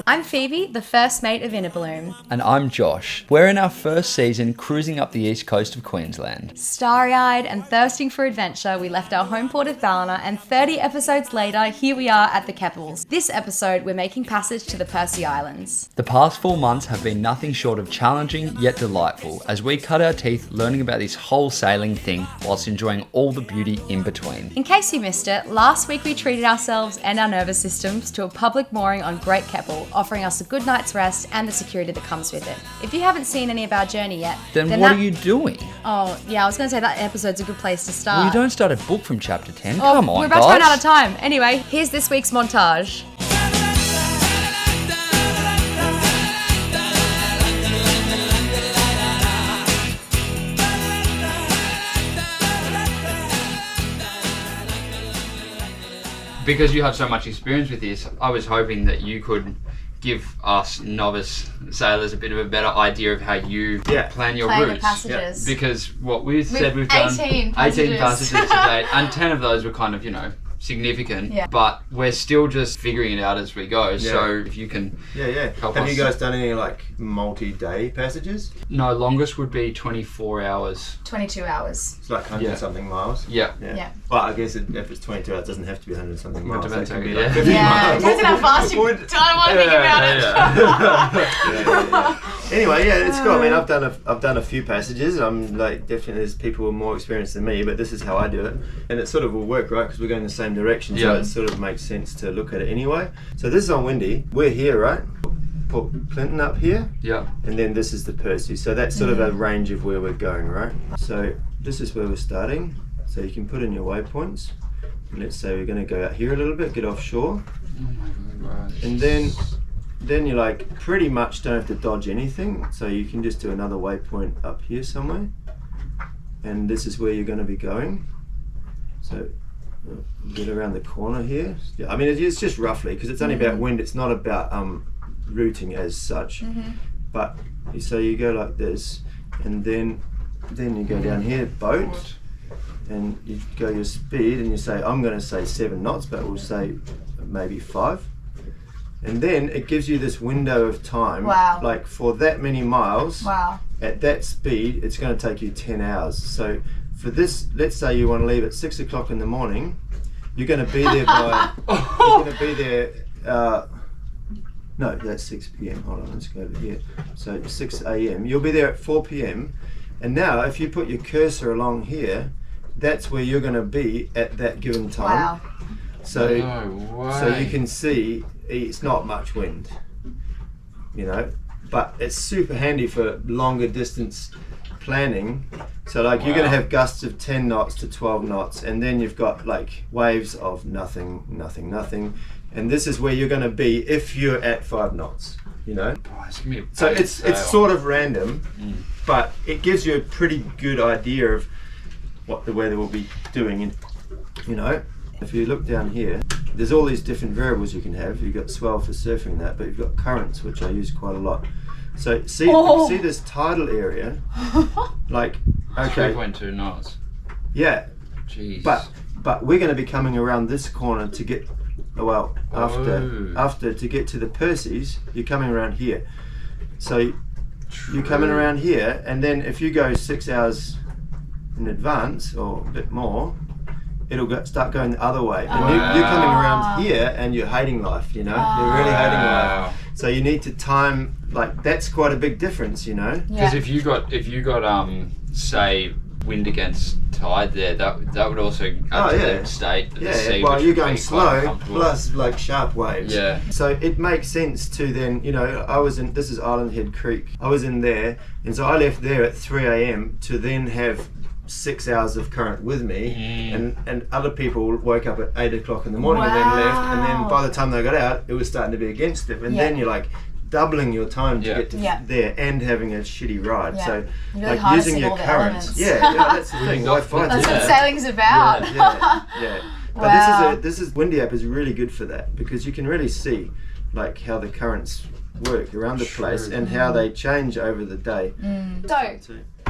I'm Phoebe, the first mate of Innerbloom. And I'm Josh. We're in our first season cruising up the east coast of Queensland. Starry-eyed and thirsting for adventure, we left our home port of Ballina, and 30 episodes later, here we are at the Keppels. This episode, we're making passage to the Percy Islands. The past 4 months have been nothing short of challenging yet delightful as we cut our teeth learning about this whole sailing thing whilst enjoying all the beauty in between. In case you missed it, last week we treated ourselves and our nervous systems to a public mooring on Great Keppel, offering us a good night's rest and the security that comes with it. If you haven't seen any of our journey yet, then what are you doing? Oh, yeah, I was going to say that episode's a good place to start. Well, you don't start a book from chapter 10. Come on, we're about to run out of time. Anyway, here's this week's montage. Because you have so much experience with this, I was hoping that you could give us novice sailors a bit of a better idea of how you plan your routes. The passages. Because what we said we've done 18 passages today, and 10 of those were kind of, significant. Yeah. But we're still just figuring it out as we go. Yeah. So if you can help us. Have you guys done any multi-day passages? No, longest would be 24 hours. 22 hours. It's like 100 something miles. Yeah. Well, I guess if it's 22 hours, it doesn't have to be 100 something miles. It depends on it. Like 50 miles. It depends on how fast you don't want to think about it. Anyway, it's cool. I mean, I've done a few passages, and I'm definitely there's people who are more experienced than me, but this is how I do it, and it sort of will work, right? Because we're going the same direction, so it sort of makes sense to look at it anyway. So this is on Windy. We're here, right? Put Clinton up here. Yeah. And then this is the Percy. So that's sort of a range of where we're going, right? So this is where we're starting. So you can put in your waypoints. And let's say we're going to go out here a little bit, get offshore. Oh my God, right. And then you pretty much don't have to dodge anything. So you can just do another waypoint up here somewhere. And this is where you're going to be going. So get around the corner here. Yeah, I mean it's just roughly because it's only about wind. It's not about routing as such. But so you go like this, and then you go down here, boat, and you go your speed, and you say I'm going to say 7 knots, but we'll say maybe 5. And then it gives you this window of time, for that many miles, at that speed, it's going to take you 10 hours. So for this, let's say you want to leave at 6 o'clock in the morning, you're going to be there by, you're going to be there, no, that's 6 p.m. Hold on, let's go over here. So 6 a.m. You'll be there at 4 p.m. And now if you put your cursor along here, that's where you're going to be at that given time. So you can see it's not much wind, but it's super handy for longer distance planning. So you're going to have gusts of 10 knots to 12 knots, and then you've got waves of nothing, and this is where you're going to be if you're at 5 knots. So it's sort of random, but it gives you a pretty good idea of what the weather will be doing. If you look down here, there's all these different variables you can have. You've got swell for surfing that, but you've got currents, which I use quite a lot. So see this tidal area, 3.2 knots. Yeah. Jeez. But we're going to be coming around this corner to get, after to get to the Percy's, you're coming around here. So you're coming around here, and then if you go 6 hours in advance or a bit more, it'll start going the other way. And you're coming around here and you're hating life, You're really hating life. So you need to time, that's quite a big difference, Because if you got say wind against tide there, that would also add to the state of the sea. Well, you're going slow plus sharp waves. Yeah. So it makes sense to then, this is Island Head Creek. I was in there, and so I left there at 3 a.m. to then have 6 hours of current with me, and other people woke up at 8 o'clock in the morning and then left, and then by the time they got out, it was starting to be against them, and then you're doubling your time to get to there and having a shitty ride. So really using your currents. That's the thing. That's what sailing's about. But this is Windy app is really good for that, because you can really see how the currents work around the place and how they change over the day.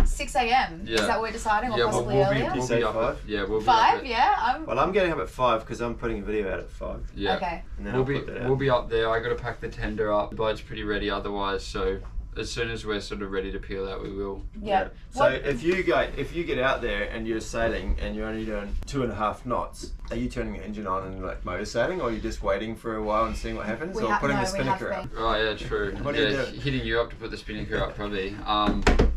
6 a.m. Yeah. Is that what we're deciding, or possibly we'll earlier? We'll be up 5? Yeah, we'll be 5, up yeah. Well, I'm getting up at 5 because I'm putting a video out at 5. Yeah. Okay. And then We'll be up there. I got to pack the tender up. The boat's pretty ready otherwise, so as soon as we're sort of ready to peel out, we will. Yeah. So if you get out there and you're sailing and you're only doing 2.5 knots, are you turning the engine on and like motor sailing, or are you just waiting for a while and seeing what happens, or putting the Spinnaker up? Oh yeah, true. What do you do? Hitting you up to put the Spinnaker up probably.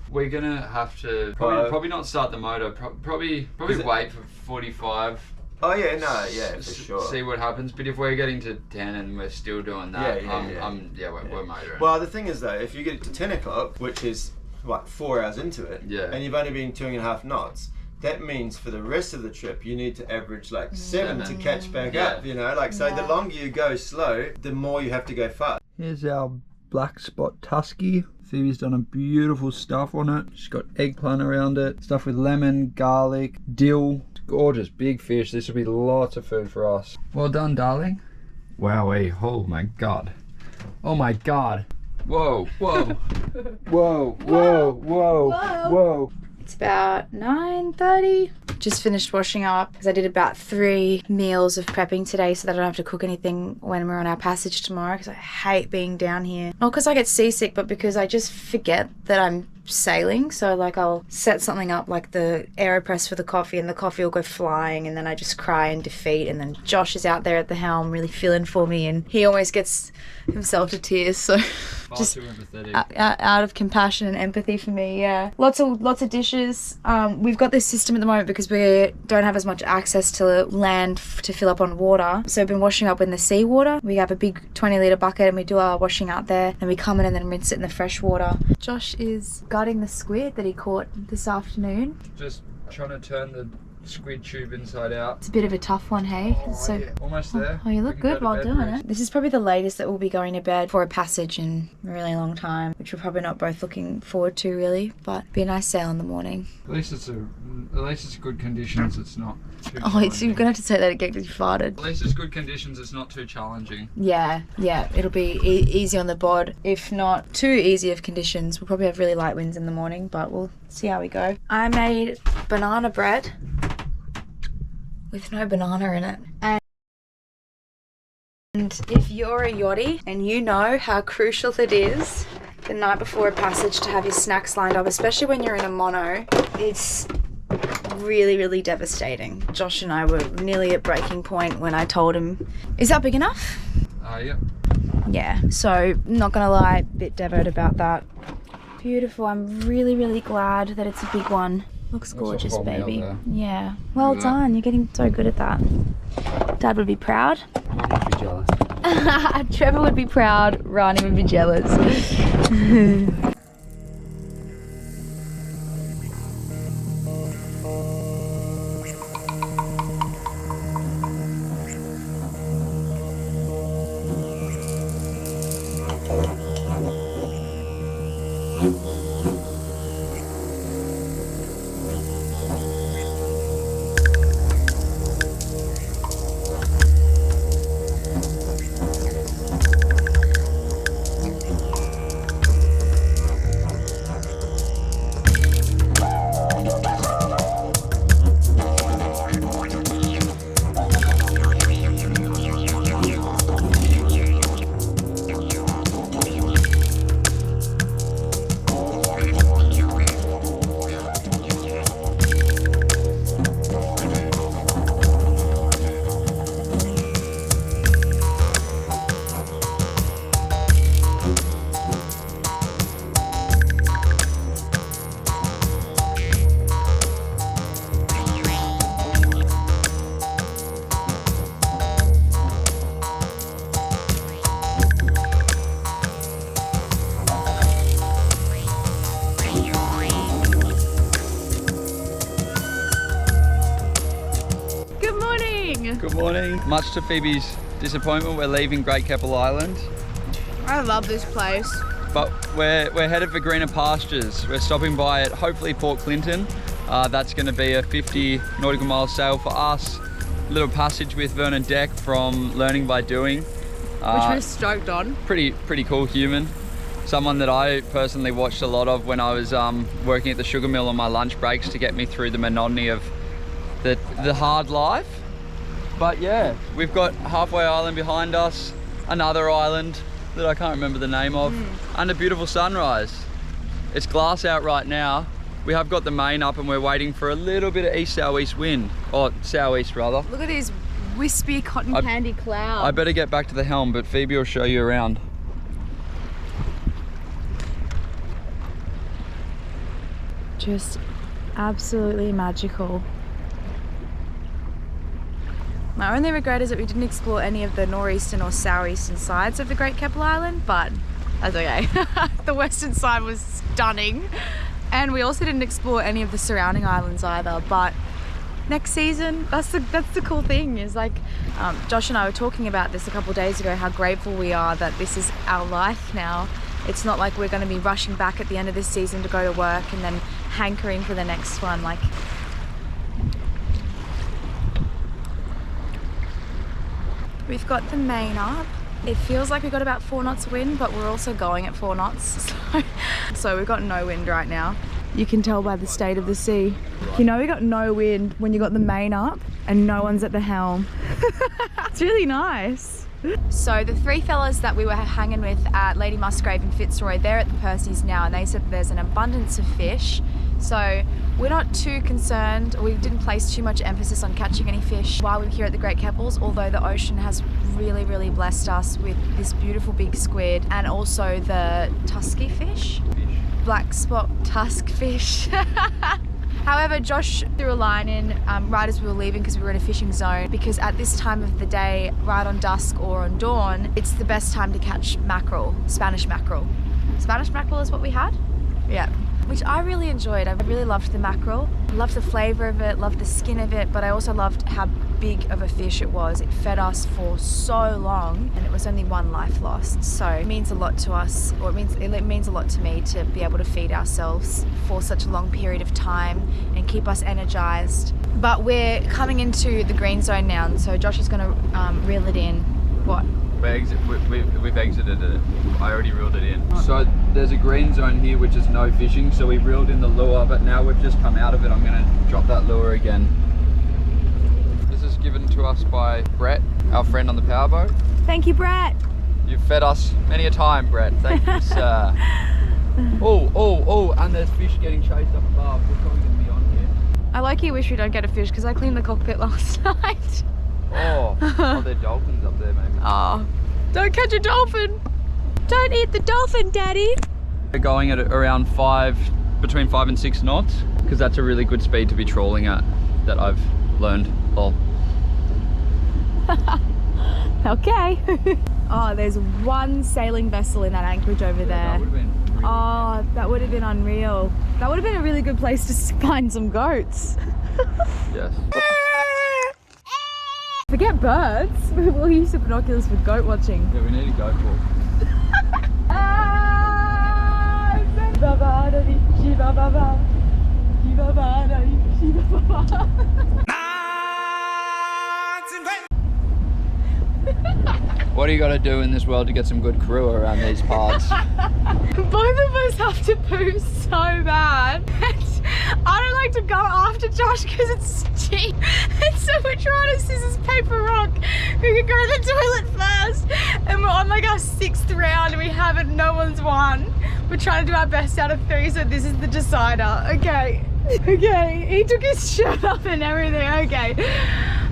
We're gonna have to probably not start the motor. Probably wait for 45. Oh yeah, no, yeah, for sure. See what happens. But if we're getting to 10 and we're still doing that, we're motoring. Well, the thing is though, if you get it to 10 o'clock, which is like 4 hours into it, and you've only been 2.5 knots, that means for the rest of the trip you need to average like 7 to catch back up. You know, like so the longer you go slow, the more you have to go fast. Here's our black spot tusky. Phoebe's done a beautiful stuff on it. She's got eggplant around it, stuff with lemon, garlic, dill. Gorgeous big fish. This will be lots of food for us. Well done, darling. Wowee. Oh my god. Oh my god. Whoa, whoa. Whoa, whoa, whoa, whoa. It's about 9:30. Just finished washing up because I did about 3 meals of prepping today so that I don't have to cook anything when we're on our passage tomorrow, because I hate being down here. Not because I get seasick, but because I just forget that I'm sailing. So like I'll set something up like the AeroPress for the coffee, and the coffee will go flying, and then I just cry in defeat, and then Josh is out there at the helm really feeling for me, and he always gets himself to tears, so just too empathetic. Out of compassion and empathy for me. Lots of dishes. We've got this system at the moment because we don't have as much access to land to fill up on water, so we've been washing up in the seawater. We have a big 20-litre bucket and we do our washing out there, and we come in and then rinse it in the fresh water. Josh is gutting the squid that he caught this afternoon. Just trying to turn the squid tube inside out. It's a bit of a tough one, hey? Almost there. Oh, you look good while doing it. This is probably the latest that we'll be going to bed for a passage in a really long time, which we're probably not both looking forward to really, but be a nice sail in the morning. At least it's good conditions. It's not too challenging. You're gonna have to say that again because you farted. At least it's good conditions. It's not too challenging. Yeah. It'll be easy on the bod. If not too easy of conditions, we'll probably have really light winds in the morning, but we'll see how we go. I made banana bread with no banana in it. And if you're a yachty and you know how crucial it is the night before a passage to have your snacks lined up, especially when you're in a mono, it's really, really devastating. Josh and I were nearly at breaking point when I told him, is that big enough? Yeah. Yeah, so not gonna lie, a bit devoed about that. Beautiful. I'm really, really glad that it's a big one. Looks gorgeous, baby. Yeah. Well done. You're getting so good at that. Dad would be proud. Mum would be jealous. Trevor would be proud. Rani would be jealous. Good morning. Much to Phoebe's disappointment, we're leaving Great Keppel Island. I love this place. But we're headed for greener pastures. We're stopping by at hopefully Port Clinton. That's going to be a 50 nautical mile sail for us. A little passage with Vernon Deck from Learning by Doing. Which we're stoked on. Pretty cool human. someone that I personally watched a lot of when I was working at the sugar mill on my lunch breaks to get me through the monotony of the hard life. But yeah, we've got Halfway Island behind us, another island that I can't remember the name of, and a beautiful sunrise. It's glass out right now. We have got the main up and we're waiting for a little bit of east-southeast wind, or southeast rather. Look at these wispy cotton candy clouds. I better get back to the helm, but Phoebe will show you around. Just absolutely magical. My only regret is that we didn't explore any of the northeastern or southeastern sides of the Great Keppel Island, but that's okay. The western side was stunning. And we also didn't explore any of the surrounding islands either, but next season, that's the cool thing, is like, Josh and I were talking about this a couple of days ago, how grateful we are that this is our life now. It's not like we're going to be rushing back at the end of this season to go to work and then hankering for the next one. Like, we've got the main up. It feels like we've got about 4 knots of wind, but we're also going at 4 knots. So we've got no wind right now. You can tell by the state of the sea. You know we got no wind when you got the main up and no one's at the helm. It's really nice. So the 3 fellas that we were hanging with at Lady Musgrave and Fitzroy, they're at the Percy's now, and they said that there's an abundance of fish. So we're not too concerned. We didn't place too much emphasis on catching any fish while we were here at the Great Keppels, although the ocean has really, really blessed us with this beautiful big squid and also the tusky fish. Black spot tusk fish. However, Josh threw a line in right as we were leaving because we were in a fishing zone, because at this time of the day, right on dusk or on dawn, it's the best time to catch mackerel, Spanish mackerel. Spanish mackerel is what we had? Yeah. Which I really enjoyed. I really loved the mackerel. Loved the flavour of it, loved the skin of it, but I also loved how big of a fish it was. It fed us for so long and it was only 1 life lost. So it means a lot to us, or it means a lot to me to be able to feed ourselves for such a long period of time and keep us energised. But we're coming into the green zone now, and so Josh is going to reel it in. What? We've exited it. I already reeled it in. So there's a green zone here which is no fishing, so we reeled in the lure, but now we've just come out of it. I'm going to drop that lure again. This is given to us by Brett, our friend on the powerboat. Thank you, Brett. You've fed us many a time, Brett. Thank you, sir. Oh, and there's fish getting chased up above. We're probably going to be on here. I like-y wish we don't get a fish because I cleaned the cockpit last night. Oh, there are dolphins up there, maybe. Oh, don't catch a dolphin. Don't eat the dolphin, Daddy. We're going at around between 5 and 6 knots, because that's a really good speed to be trawling at, that I've learned. Okay. Oh, there's 1 sailing vessel in that anchorage over there. That would have been really that would have been unreal. That would have been a really good place to find some goats. Yes. Forget birds. We'll use the binoculars for goat watching. Yeah, we need a goat walk. What do you got to do in this world to get some good crew around these parts? Both of us have to poo so bad. I don't like to go after Josh because it's cheap. And so we're trying to scissors, paper, rock. We could go to the toilet first. And we're on like our 6th round and we haven't, no one's won. We're trying to do our best out of 3, so this is the decider. Okay. Okay. He took his shirt off and everything. Okay.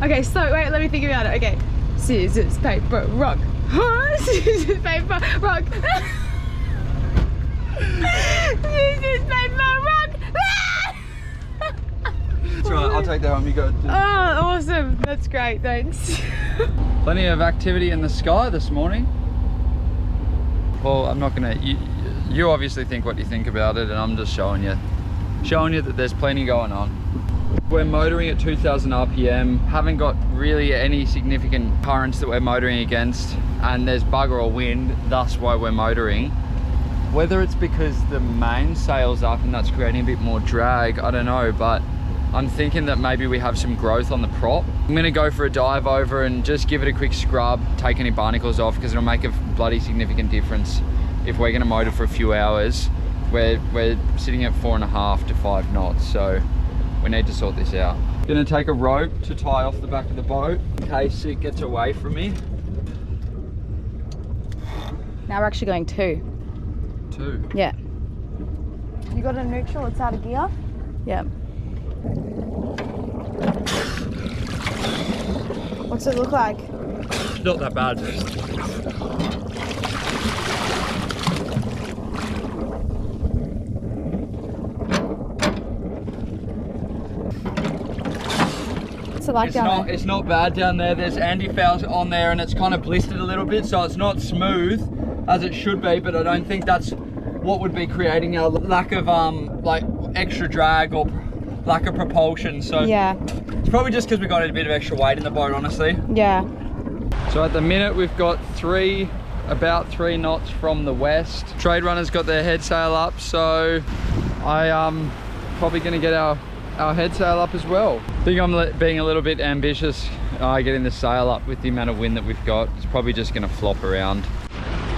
Okay, so wait, let me think about it. Okay. Scissors, paper, rock. Scissors, paper, rock. Scissors, paper, rock. That's right, I'll take that one. You go. Oh, awesome. That's great, thanks. Plenty of activity in the sky this morning. Well, I'm not gonna, you obviously think what you think about it, and I'm just showing you that there's plenty going on. We're motoring at 2000 RPM, haven't got really any significant currents that we're motoring against, and there's bugger all wind, thus why we're motoring. Whether it's because the mainsail's up and that's creating a bit more drag, I don't know, but I'm thinking that maybe we have some growth on the prop. I'm gonna go for a dive over and just give it a quick scrub, take any barnacles off, because it'll make a bloody significant difference if we're going to motor for a few hours, we're sitting at 4.5 to 5 knots, so we need to sort this out. Gonna take a rope to tie off the back of the boat in case it gets away from me. Now we're actually going 2. 2? Yeah. You got it in neutral, it's out of gear? Yeah. What's it look like? Not that bad. Like it's not bad down there. There's anti-fouls on there and it's kind of blistered a little bit, so it's not smooth as it should be, but I don't think that's what would be creating a lack of like extra drag or lack of propulsion. So yeah, it's probably just because we got a bit of extra weight in the boat, honestly. Yeah. So at the minute we've got about 3 knots from the west. Trade runners got their head sail up, so I probably gonna get our head sail up as well. I think I'm being a little bit ambitious getting the sail up with the amount of wind that we've got. It's probably just gonna flop around.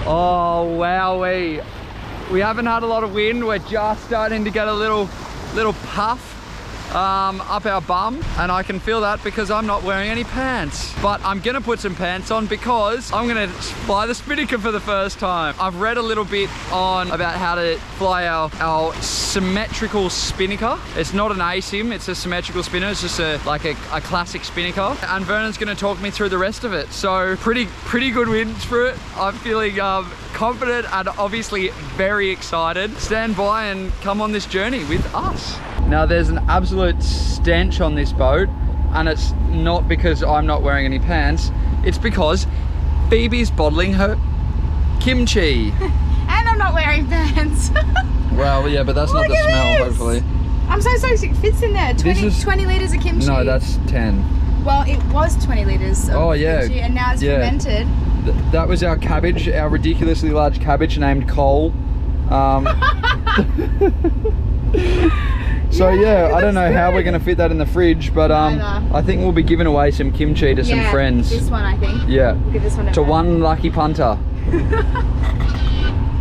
Oh wowee, we haven't had a lot of wind. We're just starting to get a little puff up our bum, and I can feel that because I'm not wearing any pants. But I'm gonna put some pants on because I'm gonna fly the Spinnaker for the first time. I've read a little bit about how to fly our symmetrical Spinnaker. It's not an ASIM, it's a symmetrical spinner. It's just like a classic Spinnaker. And Vernon's gonna talk me through the rest of it. So pretty good winds for it. I'm feeling confident and obviously very excited. Stand by and come on this journey with us. Now there's an absolute stench on this boat, and it's not because I'm not wearing any pants, it's because Phoebe's bottling her kimchi. And I'm not wearing pants. Well, yeah, but that's not the smell, hopefully. I'm so it fits in there. 20 litres of kimchi. No, that's 10. Well, it was 20 litres of kimchi, and now it's fermented. That was our cabbage, our ridiculously large cabbage named Cole. So yeah, I don't know how we're gonna fit that in the fridge, but I think we'll be giving away some kimchi to some friends. This one, I think. Yeah. We'll give this one to one lucky punter.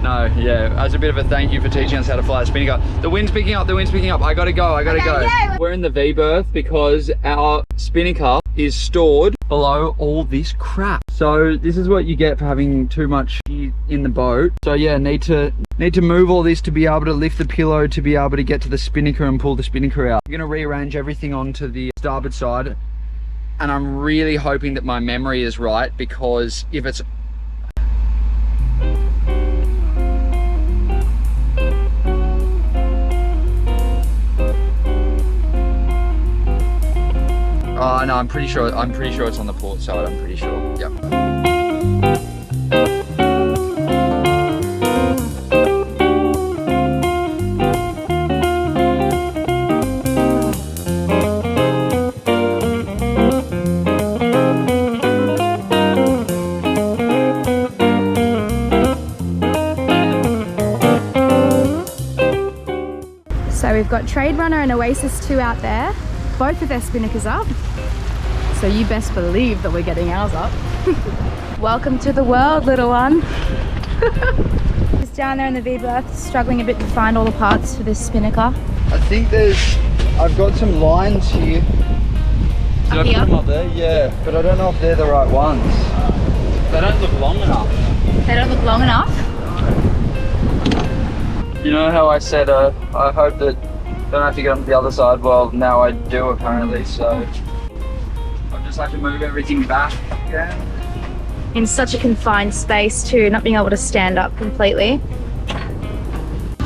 No, yeah, as a bit of a thank you for teaching us how to fly a Spinnaker. The wind's picking up, I gotta go. Yeah. We're in the V-berth because our Spinnaker is stored below all this crap. So this is what you get for having too much in the boat. So yeah, need to move all this to be able to lift the pillow to be able to get to the Spinnaker and pull the Spinnaker out. I'm gonna rearrange everything onto the starboard side, and I'm really hoping that my memory is right, because if it's no, I'm pretty sure it's on the port side, I'm pretty sure. Yep. So we've got Trade Runner and Oasis 2 out there, both with their Spinnakers up. So you best believe that we're getting ours up. Welcome to the world, little one. Just down there in the V-berth, struggling a bit to find all the parts for this Spinnaker. I think I've got some lines here. Did I put them up there? Yeah, but I don't know if they're the right ones. They don't look long enough. They don't look long enough? You know how I said I hope that I don't have to get on the other side? Well, now I do apparently, so I'll just have to move everything back again. In such a confined space too, not being able to stand up completely.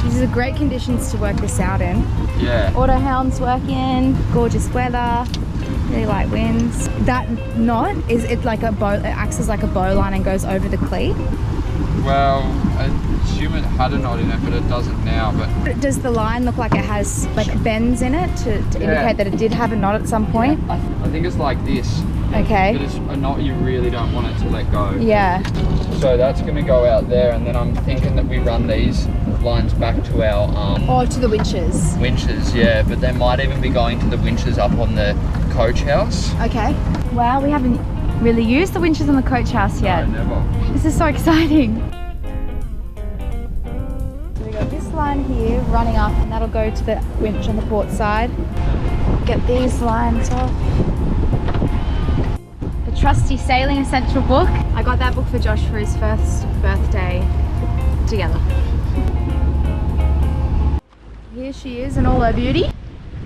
These are great conditions to work this out in. Yeah. Auto hounds working, gorgeous weather, really light winds. That knot, it's like a bow, it acts as like a bow line and goes over the cleat. Well, I assume it had a knot in it, but it doesn't now. But does the line look like it has like bends in it to indicate that it did have a knot at some point? I think it's like this. Okay. But it's a knot you really don't want it to let go. Yeah. So that's going to go out there, and then I'm thinking that we run these lines back to our or to the winches. Winches, yeah. But they might even be going to the winches up on the coach house. Okay. Wow, we haven't really used the winches on the coach house yet. No, never. This is so exciting. line here running up, and that'll go to the winch on the port side. Get these lines off. The trusty Sailing Essential book. I got that book for Josh for his first birthday together. Here she is in all her beauty.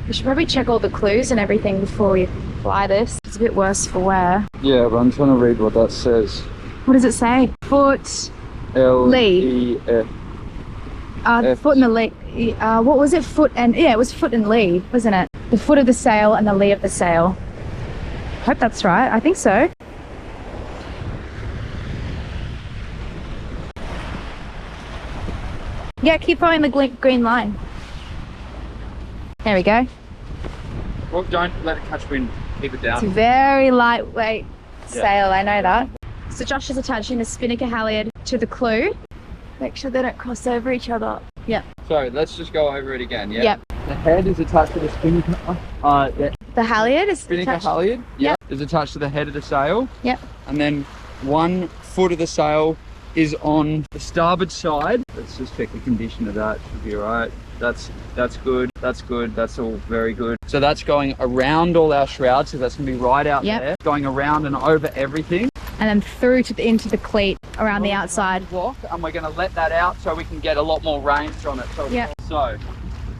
We should probably check all the clues and everything before we fly this. It's a bit worse for wear. Yeah, but I'm trying to read what that says. What does it say? Foot L-E-F. foot and the lee. What was it? Foot and, yeah, it was foot and lee, wasn't it? The foot of the sail and the lee of the sail. Hope that's right. I think so. Yeah, keep following the green line. There we go. Well, don't let it catch wind. Keep it down. It's a very lightweight sail, I know that. So Josh is attaching the Spinnaker halyard to the clue. Make sure they don't cross over each other. Yep. So let's just go over it again, yeah? Yep. The head is attached to the Spinnaker. The halyard is Spinnaker attached. halyard, is attached to the head of the sail. Yep. And then 1 foot of the sail is on the starboard side. Let's just check the condition of that. Should be alright. That's good. That's good. That's all very good. So that's going around all our shrouds. So that's gonna be right out there, going around and over everything. And then through to into the cleat around the outside. Block, and we're gonna let that out so we can get a lot more range on it.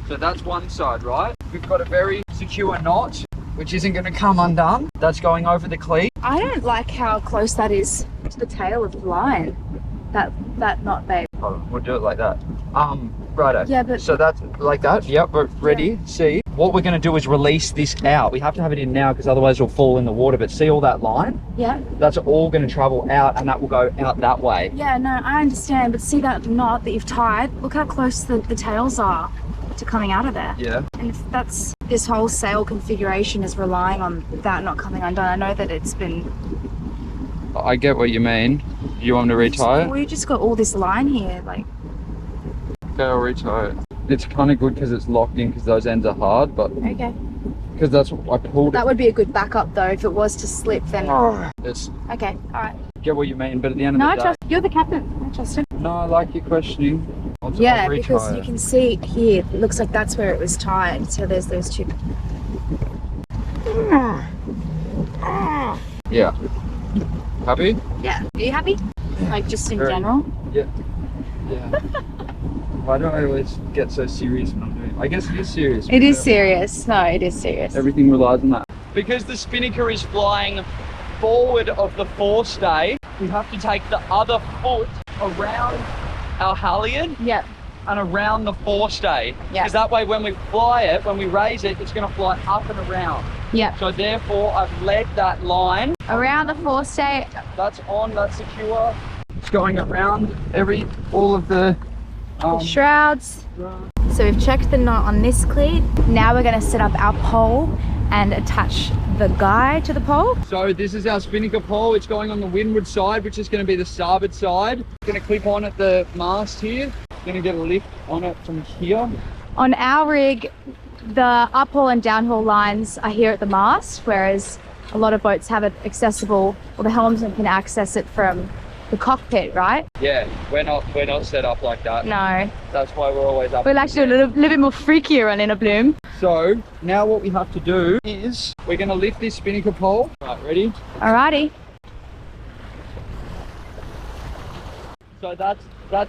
So that's one side, right? We've got a very secure knot, which isn't gonna come undone. That's going over the cleat. I don't like how close that is to the tail of the line. That knot, babe. Oh, we'll do it like that. Righto. Yeah, but... So that's like that. Yep, we're ready. See? What we're going to do is release this out. We have to have it in now because otherwise it'll fall in the water. But see all that line? Yeah. That's all going to travel out and that will go out that way. Yeah, no, I understand. But see that knot that you've tied? Look how close the tails are to coming out of there. Yeah. And if that's... This whole sail configuration is relying on that not coming undone. I know that it's been... I get what you mean. You want me to retie it? Well, you just got all this line here, like... Okay, I'll retie it. It's kind of good because it's locked in because those ends are hard, but... Okay. Because that's what I pulled it. That would be a good backup though, if it was to slip then... It's... Okay, alright. Get what you mean, but at the end of No, the I day... trust... You're the captain. I trust him. No, I like your questioning. I'll Because you can see here, it looks like that's where it was tied. So there's those two... Yeah. Happy? Yeah. Are you happy? Like just in general? Yeah. Yeah. Why do I always get so serious when I'm doing it? I guess it is serious. It is serious. No, it is serious. Everything relies on that. Because the Spinnaker is flying forward of the forestay, we have to take the other foot around our halyard. Yep. And around the forestay. Yeah. Because that way when we fly it, when we raise it, it's going to fly up and around. Yep. So therefore I've led that line. Around the forestay. That's on, that's secure. It's going around all of the shrouds. So we've checked the knot on this cleat. Now we're going to set up our pole and attach the guy to the pole. So this is our Spinnaker pole. It's going on the windward side, which is going to be the starboard side. It's going to clip on at the mast here. Going to get a lift on it from here. On our rig, the uphaul and downhaul lines are here at the mast, whereas a lot of boats have it accessible, or the helmsman can access it from the cockpit, right? Yeah, we're not set up like that. No. That's why we're always up. We're actually a little bit more freakier on Innerbloom. So now what we have to do is we're going to lift this Spinnaker pole. Right, ready? Alrighty. So that's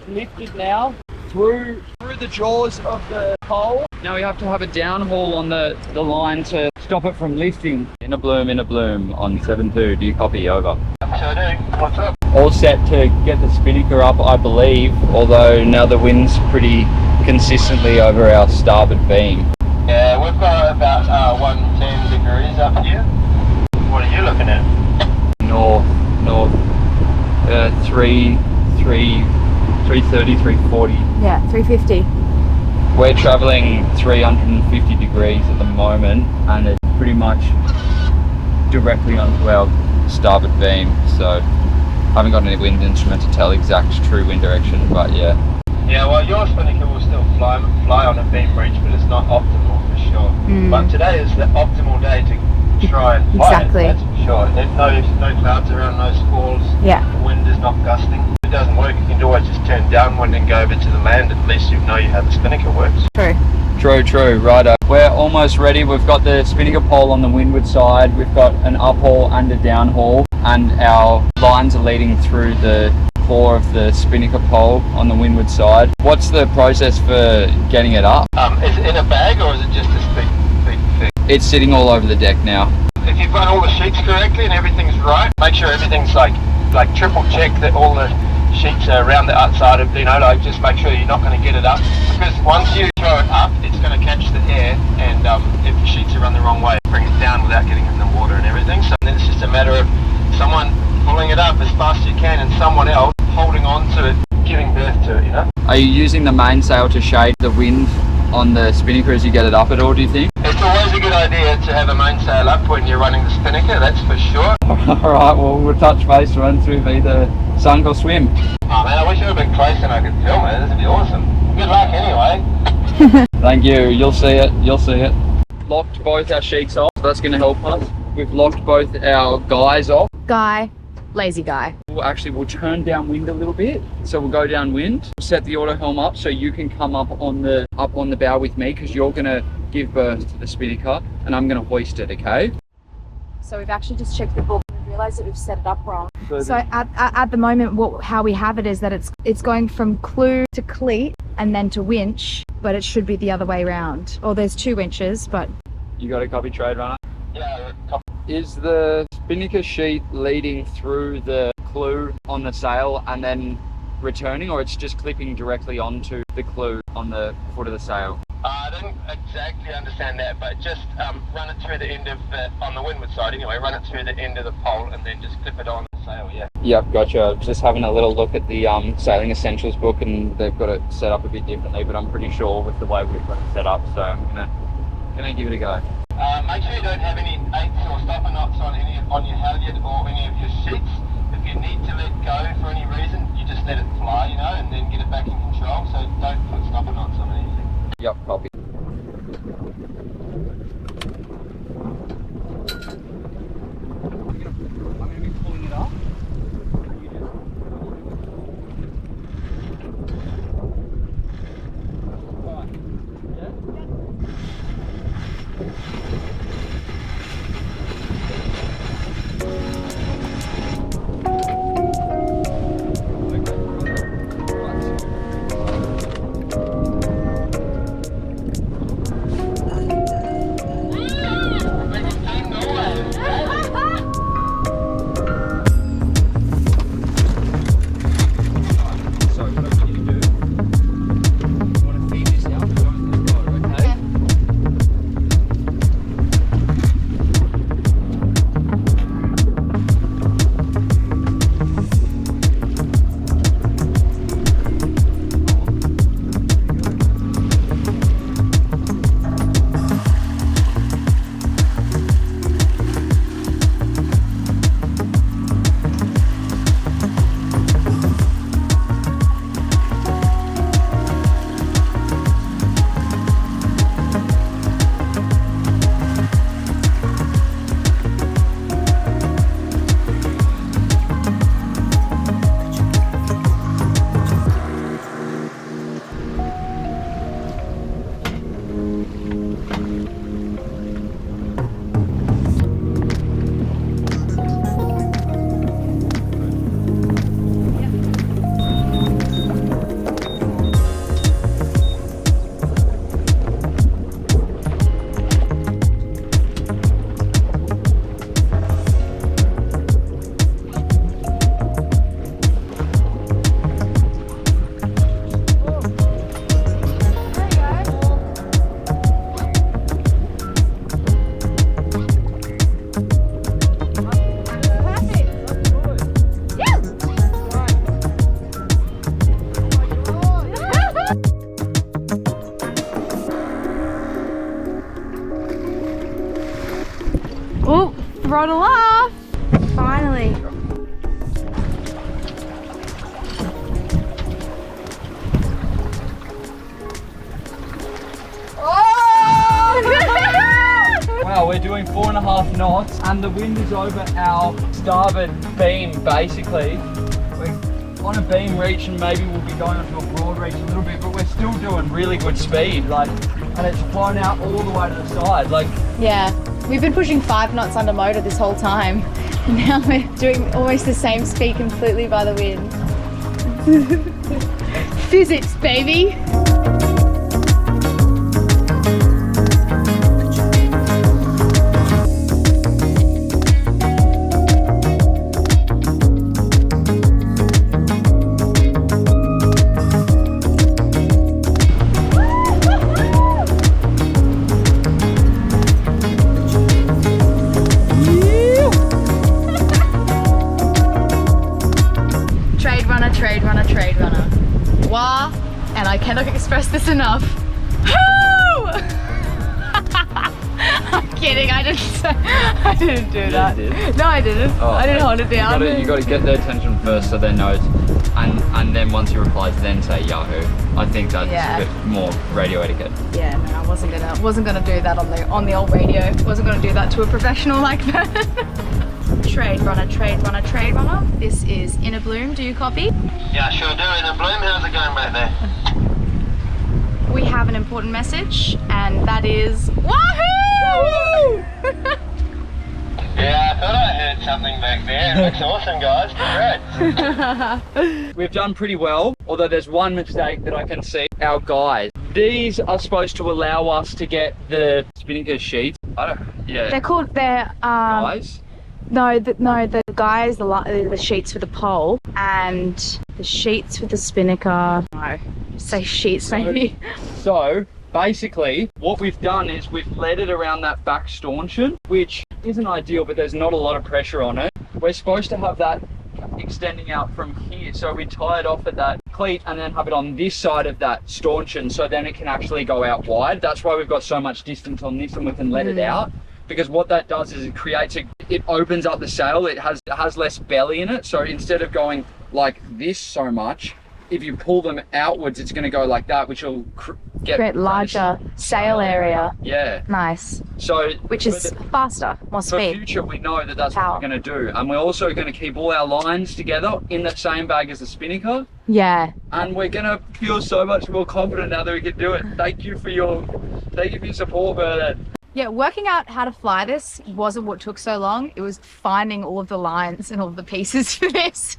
lifted now through the jaws of the pole. Now we have to have a downhaul on the line to stop it from lifting. Innerbloom on 7.2. Do you copy? Over. Sure do. What's up? All set to get the Spinnaker up, I believe, although now the wind's pretty consistently over our starboard beam. Yeah, we've got about 110 degrees up here. What are you looking at? North, 330, 340. Yeah, 350. We're traveling 350 degrees at the moment, and it's pretty much directly onto our starboard beam, so I haven't got any wind instrument to tell exact true wind direction, but yeah. Yeah, well, your Spinnaker will still fly on a beam reach, but it's not optimal for sure. But today is the optimal day to try and fly Exactly. it, that's for sure. No clouds around, no squalls. Yeah. The wind is not gusting. If it doesn't work, you can always just turn downwind and go over to the land. At least you know you have the Spinnaker works. True. Righto. We're almost ready. We've got the Spinnaker pole on the windward side. We've got an uphaul and a downhaul, and our lines are leading through the core of the Spinnaker pole on the windward side. What's the process for getting it up? Is it in a bag or is it just this big thing? It's sitting all over the deck now. If you've run all the sheets correctly and everything's right, make sure everything's like triple check that all the sheets are around the outside of, just make sure you're not going to get it up. Because once you throw it up, it's going to catch the air, and if the sheets are run the wrong way, bring it down without getting in the water and everything. So then it's just a matter of someone pulling it up as fast as you can and someone else holding on to it, giving birth to it, Are you using the mainsail to shade the wind on the Spinnaker as you get it up at all, do you think? It's always a good idea to have a mainsail up when you're running the Spinnaker, that's for sure. Alright, well, we'll touch base once we've either sunk or swim. Oh man, I wish you were a bit closer and I could film it. This would be awesome. Good luck anyway. Thank you. You'll see it. Locked both our sheets off. So that's going to help us. We've locked both our guys off. Lazy guy. We'll turn downwind a little bit. So we'll go downwind. We'll set the auto helm up so you can come up on the bow with me, because you're going to give birth to the Spinnaker and I'm going to hoist it, okay? So we've actually just checked the book and realised that we've set it up wrong. So at the moment, how we have it is that it's going from clew to cleat and then to winch, but it should be the other way around. Or there's 2 winches, but... You got a copy, trade runner? Yeah, copy. Is the Spinnaker sheet leading through the clew on the sail and then returning, or it's just clipping directly onto the clew on the foot of the sail? I don't exactly understand that, but just run it through the end of on the windward side anyway, run it through the end of the pole and then just clip it on the sail, yeah. Yep, gotcha. Just having a little look at the Sailing Essentials book, and they've got it set up a bit differently, but I'm pretty sure with the way we've got it set up, so I'm gonna give it a go. Make sure you don't have any 8s or stopper knots on your halyard or any of your sheets. If you need to let go for any reason, you just let it fly, and then get it back in control, so don't put stopper knots on anything. Yep, copy. I'm going to be pulling it up. Throttle off! Finally. Wow, we're doing 4.5 knots and the wind is over our starboard beam basically. We're on a beam reach and maybe we'll be going onto a broad reach a little bit, but we're still doing really good speed, like, and it's flown out all the way to the side, like. Yeah, we've been pushing 5 knots under motor this whole time. Now we're doing almost the same speed completely by the wind. Physics, baby. Trade runner. Wah, and I cannot express this enough. Hoo! I'm kidding, I didn't do that. You did? No, I didn't. Oh, I didn't hold it down. You got to get their attention first so they know, and then once you reply, then say Yahoo. I think that's a bit more radio etiquette. Yeah, no, I wasn't gonna do that on the old radio. Wasn't gonna do that to a professional like that. Trade runner, trade runner, trade runner. This is Innerbloom. Do you copy? Yeah, sure do. Innerbloom, how's it going back there? We have an important message, and that is Wahoo! Yeah, I thought I heard something back there. It looks awesome, guys. Congrats. We've done pretty well, although there's one mistake that I can see. Our guys, these are supposed to allow us to get the Spinnaker sheets. They're called, guys? No, the guys, the sheets for the pole, and the sheets for the Spinnaker. No, say sheets maybe. So basically, what we've done is we've led it around that back stanchion, which isn't ideal, but there's not a lot of pressure on it. We're supposed to have that extending out from here, so we tie it off at that cleat and then have it on this side of that stanchion, so then it can actually go out wide. That's why we've got so much distance on this and we can let it out. Because what that does is it opens up the sail. It has less belly in it. So instead of going like this so much, if you pull them outwards, it's going to go like that, which will create larger sail area. Yeah. Nice. So which is faster, more speed. For future, we know that that's what we're going to do, and we're also going to keep all our lines together in the same bag as the Spinnaker. Yeah. And we're going to feel so much more confident now that we can do it. Thank you for your support, Vernon. Yeah, working out how to fly this wasn't what took so long. It was finding all of the lines and all of the pieces for this.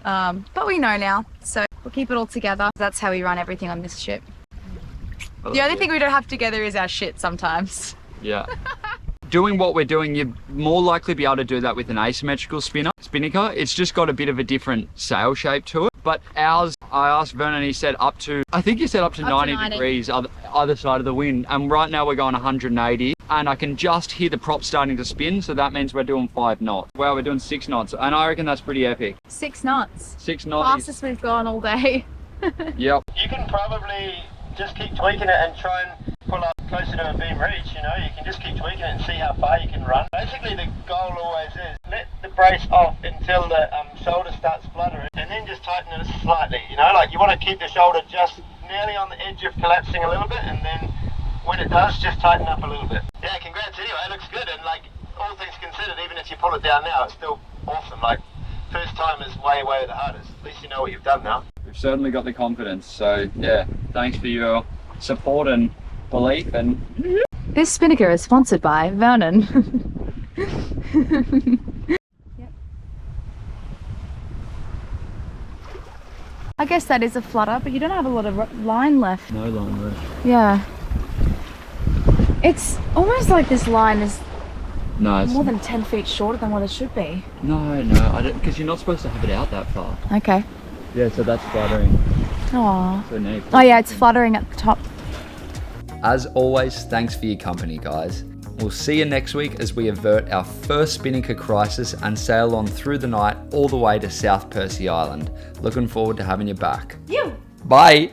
But we know now, so we'll keep it all together. That's how we run everything on this ship. The only thing we don't have together is our shit sometimes. Yeah. Doing what we're doing, you'd more likely be able to do that with an asymmetrical Spinnaker. It's just got a bit of a different sail shape to it. But ours, I asked Vernon, he said up to 90 degrees either side of the wind. And right now we're going 180 and I can just hear the prop starting to spin. So that means we're doing 5 knots. Well, we're doing 6 knots. And I reckon that's pretty epic. 6 knots? 6 knots. Fastest we've gone all day. Yep. You can probably just keep tweaking it and try and pull up closer to a beam reach, you know. You can just keep tweaking it and see how far you can run. Basically the goal always is let the brace off until the shoulder starts fluttering and then just tighten it slightly, you know, like you want to keep the shoulder just nearly on the edge of collapsing a little bit, and then when it does, just tighten up a little bit. Yeah, congrats anyway, it looks good, and like all things considered, even if you pull it down now, it's still awesome. Like first time is way the hardest. At least you know what you've done now. We've certainly got the confidence, so yeah, thanks for your support and belief. And this Spinnaker is sponsored by Vernon. Yep. I guess that is a flutter, but you don't have a lot of line left. No line left. Yeah. It's almost like this line is more than 10 feet shorter than what it should be. No, I don't, because you're not supposed to have it out that far. Okay. Yeah, so that's fluttering. Aww. So neat. Oh yeah, it's fluttering at the top. As always, thanks for your company, guys. We'll see you next week as we avert our first Spinnaker crisis and sail on through the night all the way to South Percy Island. Looking forward to having you back. You! Bye!